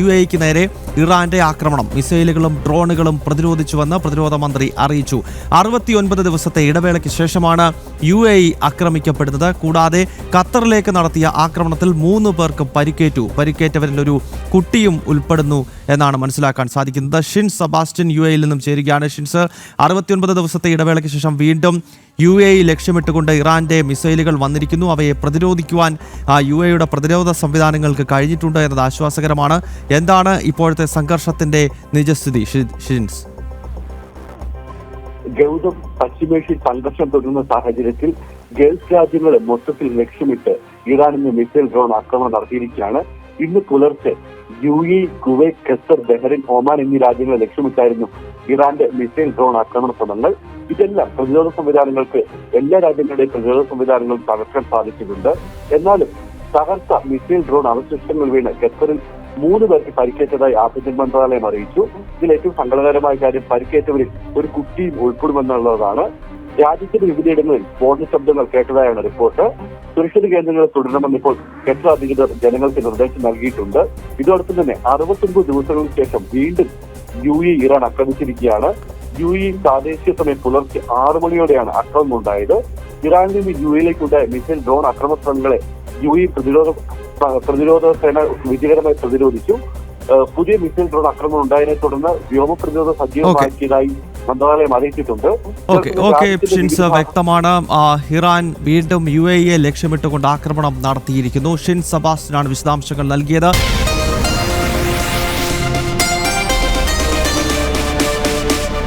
UAEക്ക് നേരെ ഇറാന്റെ ആക്രമണം മിസൈലുകളും ഡ്രോണുകളും പ്രതിരോധിച്ചുവെന്ന് പ്രതിരോധ മന്ത്രി അറിയിച്ചു. 69 ദിവസത്തെ ഇടവേളയ്ക്ക് ശേഷമാണ് UAE ആക്രമിക്കപ്പെടുന്നത്. കൂടാതെ ഖത്തറിലേക്ക് നടത്തിയ ആക്രമണത്തിൽ 3 പേർക്ക് പരിക്കേറ്റവരിൽ ഒരു കുട്ടിയും ഉൾപ്പെടുന്നു എന്നാണ് മനസ്സിലാക്കാൻ സാധിക്കുന്നത്. ഷിൻസ് സെബാസ്റ്റ്യൻ UAEയിൽ നിന്നും ചേരുകയാണ്. ഷിൻസ്, 69 ദിവസത്തെ ഇടവേളയ്ക്ക് ശേഷം വീണ്ടും UAE ലക്ഷ്യമിട്ടുകൊണ്ട് ഇറാന്റെ മിസൈലുകൾ വന്നിരിക്കുന്നു. അവയെ പ്രതിരോധിക്കുവാൻ UAEയുടെ പ്രതിരോധ സംവിധാനങ്ങൾക്ക് കഴിഞ്ഞിട്ടുണ്ട് എന്നത് ആശ്വാസകരമാണ്. എന്താണ് ഇപ്പോഴത്തെ സംഘർഷത്തിന്റെ നിജസ്ഥിതി ഷിൻസ്? ഗൗതം, പശ്ചിമേഷ്യൻ സംഘർഷം തുടരുന്ന സാഹചര്യത്തിൽ ഗൾഫ് രാജ്യങ്ങളെ മൊത്തത്തിൽ ലക്ഷ്യമിട്ട് ഇറാൻ ഇന്ന് മിസൈൽ ഡ്രോൺ ആക്രമണം നടത്തിയിരിക്കുകയാണ്. ഇന്ന് പുലർച്ചെ UAE, Kuwait, Qatar, Bahrain, Oman എന്നീ രാജ്യങ്ങളെ ലക്ഷ്യമിട്ടായിരുന്നു ഇറാന്റെ മിസൈൽ ഡ്രോൺ ആക്രമണ ശ്രമങ്ങൾ. ഇതെല്ലാം പ്രതിരോധ സംവിധാനങ്ങൾക്ക്, എല്ലാ രാജ്യങ്ങളുടെയും പ്രതിരോധ സംവിധാനങ്ങളും തകർക്കാൻ സാധിച്ചിട്ടുണ്ട്. എന്നാലും തകർത്ത മിസൈൽ ഡ്രോൺ അവശിഷ്ടങ്ങൾ വീണ് ഖത്തറിൽ 3 പേർക്ക് പരിക്കേറ്റതായി ആഭ്യന്തര മന്ത്രാലയം അറിയിച്ചു. ഇതിൽ ഏറ്റവും സങ്കടകരമായ കാര്യം പരിക്കേറ്റവരിൽ ഒരു കുട്ടിയും ഉൾപ്പെടുമെന്നുള്ളതാണ്. രാജ്യത്തിന്റെ വിവിധയിടങ്ങളിൽ സ്ഫോടന ശബ്ദങ്ങൾ കേട്ടതായാണ് റിപ്പോർട്ട്. സുരക്ഷിത കേന്ദ്രങ്ങൾ തുടരണമെന്ന് ഇപ്പോൾ ഖത്തർ അധികൃതർ ജനങ്ങൾക്ക് നിർദ്ദേശം നൽകിയിട്ടുണ്ട്. ഇതോടൊപ്പം തന്നെ 69 ദിവസങ്ങൾക്ക് ശേഷം വീണ്ടും UAE ഇറാൻ ആക്രമിച്ചിരിക്കുകയാണ്. UAE പ്രാദേശിക സമയം പുലർച്ചെ 6 മണിയോടെയാണ് ആക്രമണം ഉണ്ടായത്. ഇറാനിൽ നിന്ന് UAEയിലേക്കുണ്ടായ മിസൈൽ ഡ്രോൺ ആക്രമണ ശ്രമങ്ങളെ UAE പ്രതിരോധ സേന വിജയകരമായി പ്രതിരോധിച്ചു. പുതിയ മിസൈൽ ഡ്രോൺ ആക്രമണം ഉണ്ടായതിനെ തുടർന്ന് വ്യോമ പ്രതിരോധ സജീവമാക്കിയതായി മന്ത്രാലയം അറിയിച്ചിട്ടുണ്ട്. വ്യക്തമാണ്. ഇറാൻ വീണ്ടും UAEയെ ലക്ഷ്യമിട്ടുകൊണ്ട് ആക്രമണം നടത്തിയിരിക്കുന്നു. ഷിൻസ് സെബാസ്റ്റ്യനാണ് വിശദാംശങ്ങൾ നൽകിയത്.